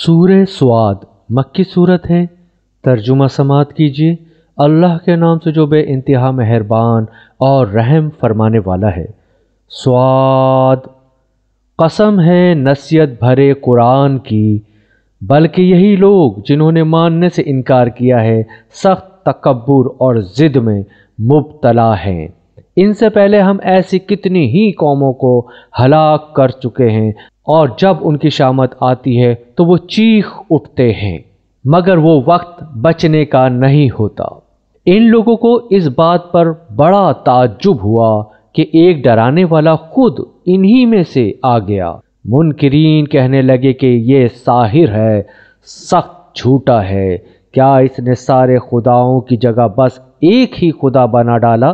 سورہ سواد مکی صورت ہے۔ ترجمہ سماعت کیجیے۔ اللہ کے نام سے جو بے انتہا مہربان اور رحم فرمانے والا ہے۔ سواد، قسم ہے نصیحت بھرے قرآن کی، بلکہ یہی لوگ جنہوں نے ماننے سے انکار کیا ہے سخت تکبر اور ضد میں مبتلا ہیں۔ ان سے پہلے ہم ایسی کتنی ہی قوموں کو ہلاک کر چکے ہیں، اور جب ان کی شامت آتی ہے تو وہ چیخ اٹھتے ہیں، مگر وہ وقت بچنے کا نہیں ہوتا۔ ان لوگوں کو اس بات پر بڑا تعجب ہوا کہ ایک ڈرانے والا خود انہی میں سے آ گیا۔ منکرین کہنے لگے کہ یہ ساحر ہے، سخت جھوٹا ہے۔ کیا اس نے سارے خداؤں کی جگہ بس ایک ہی خدا بنا ڈالا؟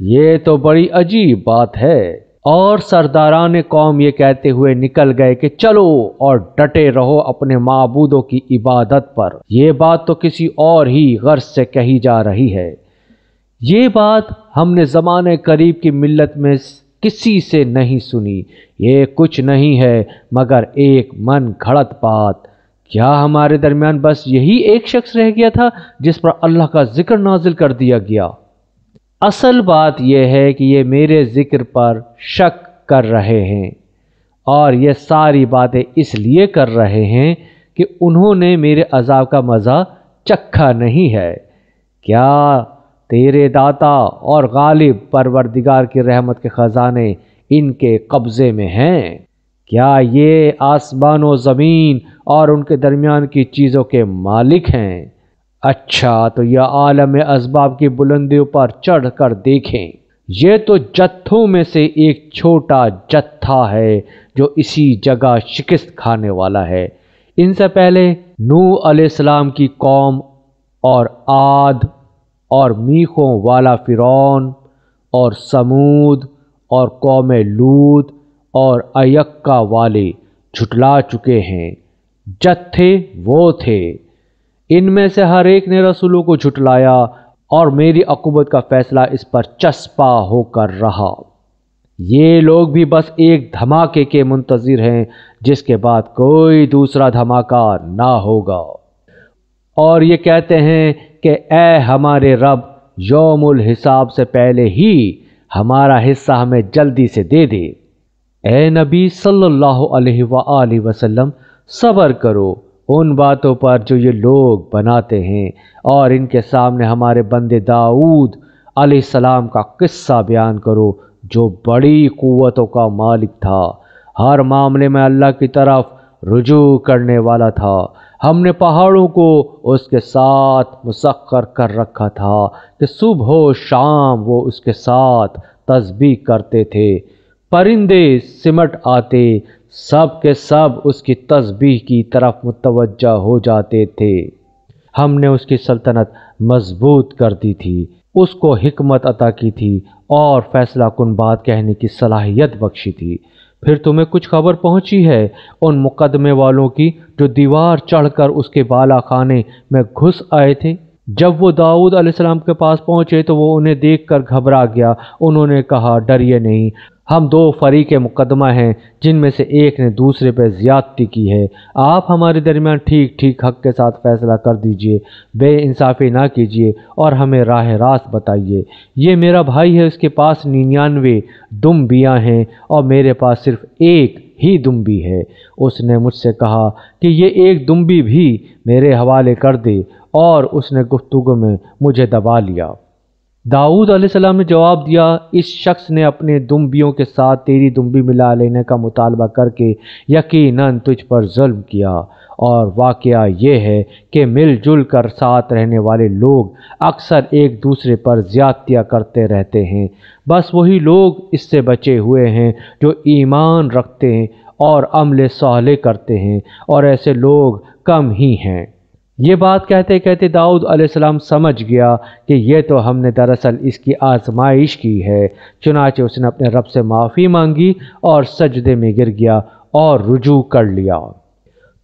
یہ تو بڑی عجیب بات ہے۔ اور سرداران قوم یہ کہتے ہوئے نکل گئے کہ چلو اور ڈٹے رہو اپنے معبودوں کی عبادت پر، یہ بات تو کسی اور ہی غرض سے کہی جا رہی ہے۔ یہ بات ہم نے زمانے قریب کی ملت میں کسی سے نہیں سنی، یہ کچھ نہیں ہے مگر ایک من گھڑت بات۔ کیا ہمارے درمیان بس یہی ایک شخص رہ گیا تھا جس پر اللہ کا ذکر نازل کر دیا گیا؟ اصل بات یہ ہے کہ یہ میرے ذکر پر شک کر رہے ہیں، اور یہ ساری باتیں اس لیے کر رہے ہیں کہ انہوں نے میرے عذاب کا مزہ چکھا نہیں ہے۔ کیا تیرے داتا اور غالب پروردگار کی رحمت کے خزانے ان کے قبضے میں ہیں؟ کیا یہ آسمان و زمین اور ان کے درمیان کی چیزوں کے مالک ہیں؟ اچھا تو یہ عالم اسباب کی بلندیوں پر چڑھ کر دیکھیں۔ یہ تو جتھوں میں سے ایک چھوٹا جتھا ہے جو اسی جگہ شکست کھانے والا ہے۔ ان سے پہلے نوح علیہ السلام کی قوم اور عاد اور میخوں والا فرعون اور سمود اور قوم لوط اور ایکا والے جھٹلا چکے ہیں۔ جتھے وہ تھے، ان میں سے ہر ایک نے رسولوں کو جھٹلایا، اور میری عقوبت کا فیصلہ اس پر چسپاں ہو کر رہا۔ یہ لوگ بھی بس ایک دھماکے کے منتظر ہیں جس کے بعد کوئی دوسرا دھماکہ نہ ہوگا، اور یہ کہتے ہیں کہ اے ہمارے رب، یوم الحساب سے پہلے ہی ہمارا حصہ ہمیں جلدی سے دے دے۔ اے نبی صلی اللہ علیہ وآلہ وسلم، صبر کرو ان باتوں پر جو یہ لوگ بناتے ہیں، اور ان کے سامنے ہمارے بندے داؤد علیہ السلام کا قصہ بیان کرو جو بڑی قوتوں کا مالک تھا، ہر معاملے میں اللہ کی طرف رجوع کرنے والا تھا۔ ہم نے پہاڑوں کو اس کے ساتھ مسخر کر رکھا تھا کہ صبح و شام وہ اس کے ساتھ تسبیح کرتے تھے، پرندے سمٹ آتے، سب کے سب اس کی تسبیح کی طرف متوجہ ہو جاتے تھے۔ ہم نے اس کی سلطنت مضبوط کر دی تھی، اس کو حکمت عطا کی تھی اور فیصلہ کن بات کہنے کی صلاحیت بخشی تھی۔ پھر تمہیں کچھ خبر پہنچی ہے ان مقدمے والوں کی جو دیوار چڑھ کر اس کے بالا خانے میں گھس آئے تھے؟ جب وہ داؤد علیہ السلام کے پاس پہنچے تو وہ انہیں دیکھ کر گھبرا گیا۔ انہوں نے کہا، ڈریے نہیں، ہم دو فریق مقدمہ ہیں جن میں سے ایک نے دوسرے پہ زیادتی کی ہے۔ آپ ہمارے درمیان ٹھیک ٹھیک حق کے ساتھ فیصلہ کر دیجئے، بے انصافی نہ کیجئے اور ہمیں راہ راست بتائیے۔ یہ میرا بھائی ہے، اس کے پاس 99 دمبیاں ہیں اور میرے پاس صرف ایک ہی دمبی ہے۔ اس نے مجھ سے کہا کہ یہ ایک دمبی بھی میرے حوالے کر دے، اور اس نے گفتگو میں مجھے دبا لیا۔ داؤد علیہ السلام نے جواب دیا، اس شخص نے اپنے دمبیوں کے ساتھ تیری دمبی ملا لینے کا مطالبہ کر کے یقیناً تجھ پر ظلم کیا، اور واقعہ یہ ہے کہ مل جل کر ساتھ رہنے والے لوگ اکثر ایک دوسرے پر زیادتیاں کرتے رہتے ہیں۔ بس وہی لوگ اس سے بچے ہوئے ہیں جو ایمان رکھتے ہیں اور عمل صالح کرتے ہیں، اور ایسے لوگ کم ہی ہیں۔ یہ بات کہتے کہتے داؤد علیہ السلام سمجھ گیا کہ یہ تو ہم نے دراصل اس کی آزمائش کی ہے، چنانچہ اس نے اپنے رب سے معافی مانگی اور سجدے میں گر گیا اور رجوع کر لیا۔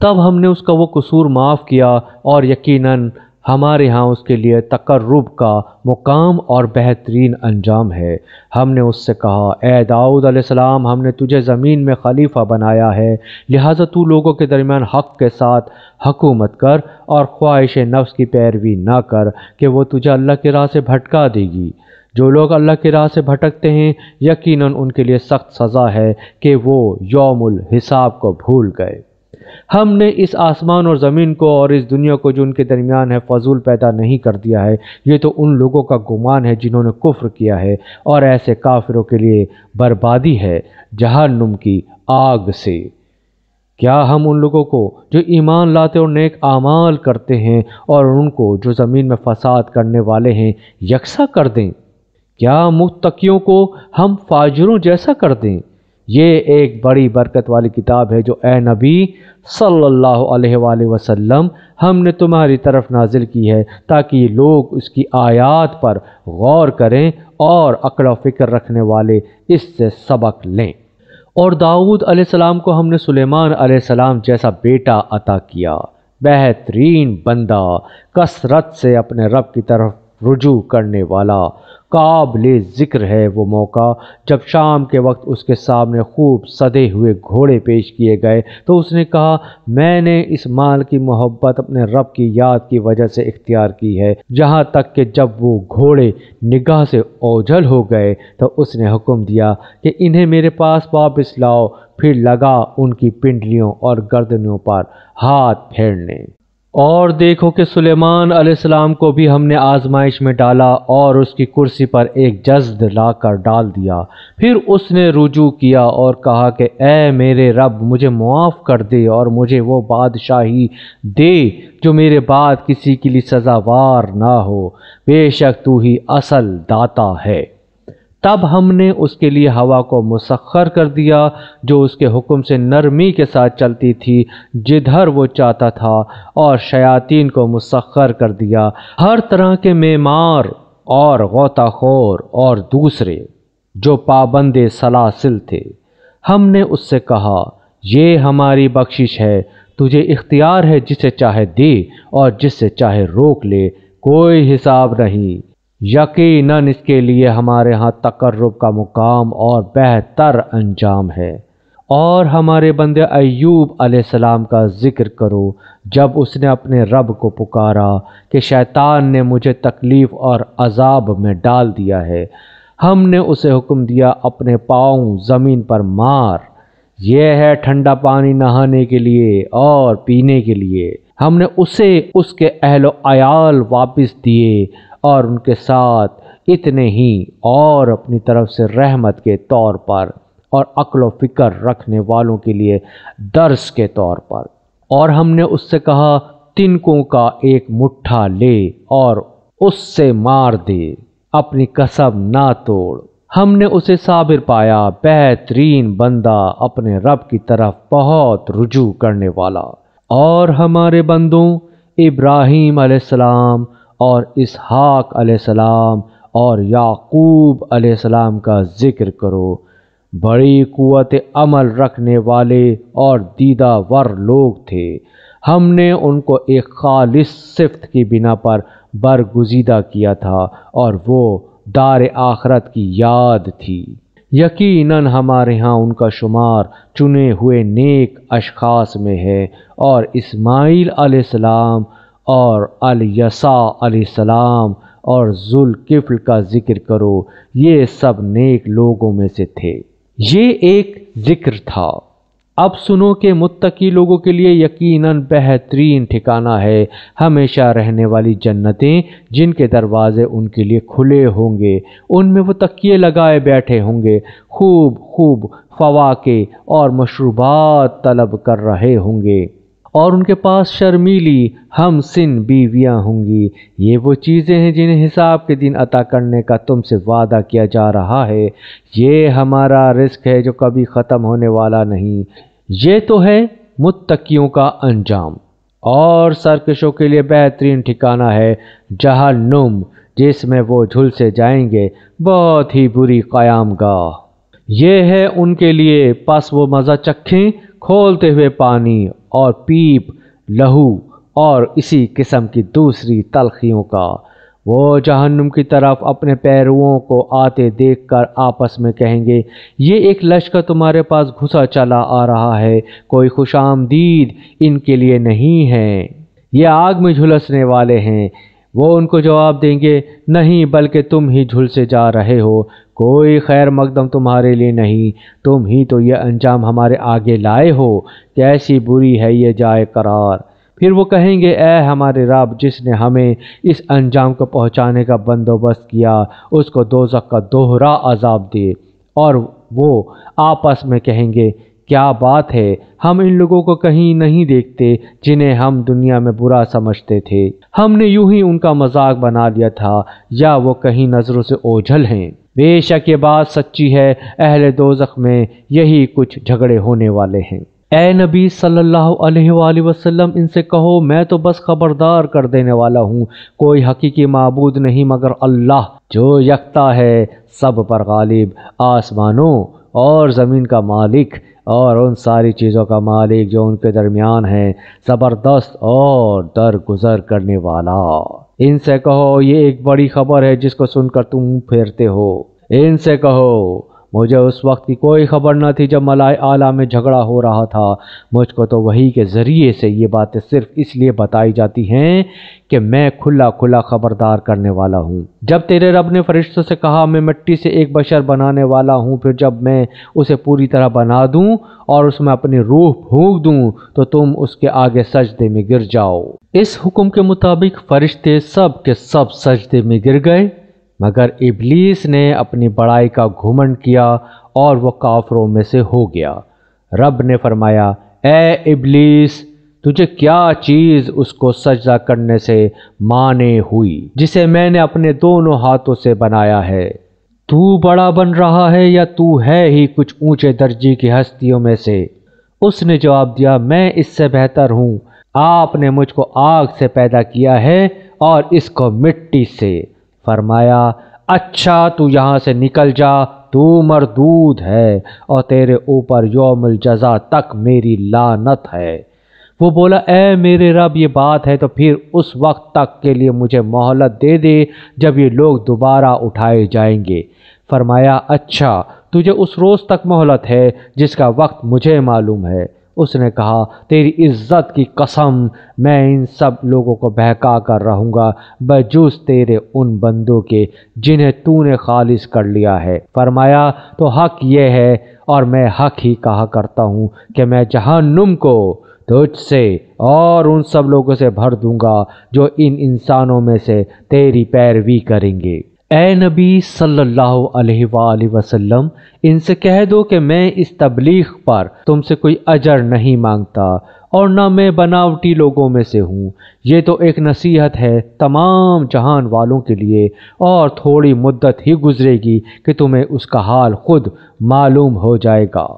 تب ہم نے اس کا وہ قصور معاف کیا، اور یقیناً ہمارے ہاں اس کے لیے تقرب کا مقام اور بہترین انجام ہے۔ ہم نے اس سے کہا، اے داؤد علیہ السلام، ہم نے تجھے زمین میں خلیفہ بنایا ہے، لہٰذا تو لوگوں کے درمیان حق کے ساتھ حکومت کر اور خواہش نفس کی پیروی نہ کر کہ وہ تجھے اللہ کی راہ سے بھٹکا دے گی۔ جو لوگ اللہ کی راہ سے بھٹکتے ہیں یقیناً ان کے لیے سخت سزا ہے کہ وہ یوم الحساب کو بھول گئے۔ ہم نے اس آسمان اور زمین کو اور اس دنیا کو جو ان کے درمیان ہے فضول پیدا نہیں کر دیا ہے، یہ تو ان لوگوں کا گمان ہے جنہوں نے کفر کیا ہے، اور ایسے کافروں کے لیے بربادی ہے جہنم کی آگ سے۔ کیا ہم ان لوگوں کو جو ایمان لاتے اور نیک اعمال کرتے ہیں اور ان کو جو زمین میں فساد کرنے والے ہیں یکساں کر دیں؟ کیا متقیوں کو ہم فاجروں جیسا کر دیں؟ یہ ایک بڑی برکت والی کتاب ہے جو اے نبی صلی اللہ علیہ وآلہ وسلم ہم نے تمہاری طرف نازل کی ہے تاکہ یہ لوگ اس کی آیات پر غور کریں اور عقل و فکر رکھنے والے اس سے سبق لیں۔ اور داؤد علیہ السلام کو ہم نے سلیمان علیہ السلام جیسا بیٹا عطا کیا، بہترین بندہ، کثرت سے اپنے رب کی طرف رجوع کرنے والا۔ قابل ذکر ہے وہ موقع جب شام کے وقت اس کے سامنے خوب سدے ہوئے گھوڑے پیش کیے گئے تو اس نے کہا، میں نے اس مال کی محبت اپنے رب کی یاد کی وجہ سے اختیار کی ہے، جہاں تک کہ جب وہ گھوڑے نگاہ سے اوجھل ہو گئے تو اس نے حکم دیا کہ انہیں میرے پاس واپس لاؤ، پھر لگا ان کی پنڈلیوں اور گردنوں پر ہاتھ پھیرنے۔ اور دیکھو کہ سلیمان علیہ السلام کو بھی ہم نے آزمائش میں ڈالا اور اس کی کرسی پر ایک جسد لا کر ڈال دیا۔ پھر اس نے رجوع کیا اور کہا کہ اے میرے رب، مجھے معاف کر دے اور مجھے وہ بادشاہی دے جو میرے بعد کسی کے لیے سزاوار نہ ہو، بے شک تو ہی اصل داتا ہے۔ تب ہم نے اس کے لیے ہوا کو مسخر کر دیا جو اس کے حکم سے نرمی کے ساتھ چلتی تھی جدھر وہ چاہتا تھا، اور شیاطین کو مسخر کر دیا، ہر طرح کے معمار اور غوطہ خور اور دوسرے جو پابند سلاسل تھے۔ ہم نے اس سے کہا، یہ ہماری بخشش ہے، تجھے اختیار ہے جسے چاہے دے اور جس سے چاہے روک لے، کوئی حساب نہیں۔ یقیناً اس کے لیے ہمارے ہاں تقرب کا مقام اور بہتر انجام ہے۔ اور ہمارے بندے ایوب علیہ السلام کا ذکر کرو، جب اس نے اپنے رب کو پکارا کہ شیطان نے مجھے تکلیف اور عذاب میں ڈال دیا ہے۔ ہم نے اسے حکم دیا، اپنے پاؤں زمین پر مار، یہ ہے ٹھنڈا پانی نہانے کے لیے اور پینے کے لیے۔ ہم نے اسے اس کے اہل و عیال واپس دیے اور ان کے ساتھ اتنے ہی، اور اپنی طرف سے رحمت کے طور پر اور عقل و فکر رکھنے والوں کے لیے درس کے طور پر۔ اور ہم نے اس سے کہا، تنکوں کا ایک مٹھا لے اور اس سے مار دے، اپنی قسم نہ توڑ۔ ہم نے اسے صابر پایا، بہترین بندہ، اپنے رب کی طرف بہت رجوع کرنے والا۔ اور ہمارے بندوں ابراہیم علیہ السلام اور اسحاق علیہ السلام اور یعقوب علیہ السلام کا ذکر کرو، بڑی قوت عمل رکھنے والے اور دیدہ ور لوگ تھے۔ ہم نے ان کو ایک خالص صفت کی بنا پر برگزیدہ کیا تھا اور وہ دار آخرت کی یاد تھی۔ یقیناً ہمارے ہاں ان کا شمار چنے ہوئے نیک اشخاص میں ہے۔ اور اسماعیل علیہ السلام اور الیسع علیہ السلام اور ذوالکفل کا ذکر کرو، یہ سب نیک لوگوں میں سے تھے۔ یہ ایک ذکر تھا۔ اب سنو کہ متقی لوگوں کے لیے یقیناً بہترین ٹھکانہ ہے ہمیشہ رہنے والی جنتیں، جن کے دروازے ان کے لیے کھلے ہوں گے، ان میں وہ تکیے لگائے بیٹھے ہوں گے، خوب خوب فواکہ اور مشروبات طلب کر رہے ہوں گے، اور ان کے پاس شرمیلی ہم سن بیویاں ہوں گی۔ یہ وہ چیزیں ہیں جنہیں حساب کے دن عطا کرنے کا تم سے وعدہ کیا جا رہا ہے۔ یہ ہمارا رزق ہے جو کبھی ختم ہونے والا نہیں۔ یہ تو ہے متقیوں کا انجام۔ اور سرکشوں کے لیے بہترین ٹھکانہ ہے جہنم، جس میں وہ جھلسے جائیں گے، بہت ہی بری قیام گاہ۔ یہ ہے ان کے لیے، پس وہ مزہ چکھیں کھولتے ہوئے پانی اور پیپ لہو اور اسی قسم کی دوسری تلخیوں کا۔ وہ جہنم کی طرف اپنے پیرووں کو آتے دیکھ کر آپس میں کہیں گے، یہ ایک لشکر تمہارے پاس گھسا چلا آ رہا ہے، کوئی خوش آمدید ان کے لیے نہیں ہے، یہ آگ میں جھلسنے والے ہیں۔ وہ ان کو جواب دیں گے، نہیں بلکہ تم ہی جھلسے جا رہے ہو، کوئی خیر مقدم تمہارے لیے نہیں، تم ہی تو یہ انجام ہمارے آگے لائے ہو، کیسی بری ہے یہ جائے قرار۔ پھر وہ کہیں گے، اے ہمارے رب، جس نے ہمیں اس انجام کو پہنچانے کا بندوبست کیا، اس کو دوزخ کا دوہرا عذاب دے۔ اور وہ آپس میں کہیں گے، کیا بات ہے، ہم ان لوگوں کو کہیں نہیں دیکھتے جنہیں ہم دنیا میں برا سمجھتے تھے، ہم نے یوں ہی ان کا مذاق بنا لیا تھا، یا وہ کہیں نظروں سے اوجھل ہیں۔ بے شک یہ بات سچی ہے، اہل دوزخ میں یہی کچھ جھگڑے ہونے والے ہیں۔ اے نبی صلی اللہ علیہ وآلہ وسلم، ان سے کہو میں تو بس خبردار کر دینے والا ہوں، کوئی حقیقی معبود نہیں مگر اللہ، جو یکتا ہے، سب پر غالب، آسمانوں اور زمین کا مالک اور ان ساری چیزوں کا مالک جو ان کے درمیان ہے، زبردست اور درگزر کرنے والا۔ ان سے کہو یہ ایک بڑی خبر ہے جس کو سن کر تم پھیرتے ہو۔ ان سے کہو مجھے اس وقت کی کوئی خبر نہ تھی جب ملائے اعلیٰ میں جھگڑا ہو رہا تھا، مجھ کو تو وحی کے ذریعے سے یہ باتیں صرف اس لیے بتائی جاتی ہیں کہ میں کھلا کھلا خبردار کرنے والا ہوں۔ جب تیرے رب نے فرشتوں سے کہا میں مٹی سے ایک بشر بنانے والا ہوں، پھر جب میں اسے پوری طرح بنا دوں اور اس میں اپنی روح پھونک دوں تو تم اس کے آگے سجدے میں گر جاؤ۔ اس حکم کے مطابق فرشتے سب کے سب سجدے میں گر گئے، مگر ابلیس نے اپنی بڑائی کا گھمنڈ کیا اور وہ کافروں میں سے ہو گیا۔ رب نے فرمایا، اے ابلیس، تجھے کیا چیز اس کو سجدہ کرنے سے مانے ہوئی جسے میں نے اپنے دونوں ہاتھوں سے بنایا ہے؟ تو بڑا بن رہا ہے یا تو ہے ہی کچھ اونچے درجے کی ہستیوں میں سے؟ اس نے جواب دیا، میں اس سے بہتر ہوں، آپ نے مجھ کو آگ سے پیدا کیا ہے اور اس کو مٹی سے۔ فرمایا، اچھا تو یہاں سے نکل جا، تو مردود ہے اور تیرے اوپر یوم الجزا تک میری لعنت ہے۔ وہ بولا، اے میرے رب یہ بات ہے تو پھر اس وقت تک کے لیے مجھے مہلت دے دے جب یہ لوگ دوبارہ اٹھائے جائیں گے۔ فرمایا، اچھا تجھے اس روز تک مہلت ہے جس کا وقت مجھے معلوم ہے۔ اس نے کہا، تیری عزت کی قسم، میں ان سب لوگوں کو بہکا کر رہوں گا بجز تیرے ان بندوں کے جنہیں تو نے خالص کر لیا ہے۔ فرمایا، تو حق یہ ہے اور میں حق ہی کہا کرتا ہوں کہ میں جہنم کو تجھ سے اور ان سب لوگوں سے بھر دوں گا جو ان انسانوں میں سے تیری پیروی کریں گے۔ اے نبی صلی اللہ علیہ وآلہ وسلم، ان سے کہہ دو کہ میں اس تبلیغ پر تم سے کوئی اجر نہیں مانگتا اور نہ میں بناوٹی لوگوں میں سے ہوں، یہ تو ایک نصیحت ہے تمام جہان والوں کے لیے، اور تھوڑی مدت ہی گزرے گی کہ تمہیں اس کا حال خود معلوم ہو جائے گا۔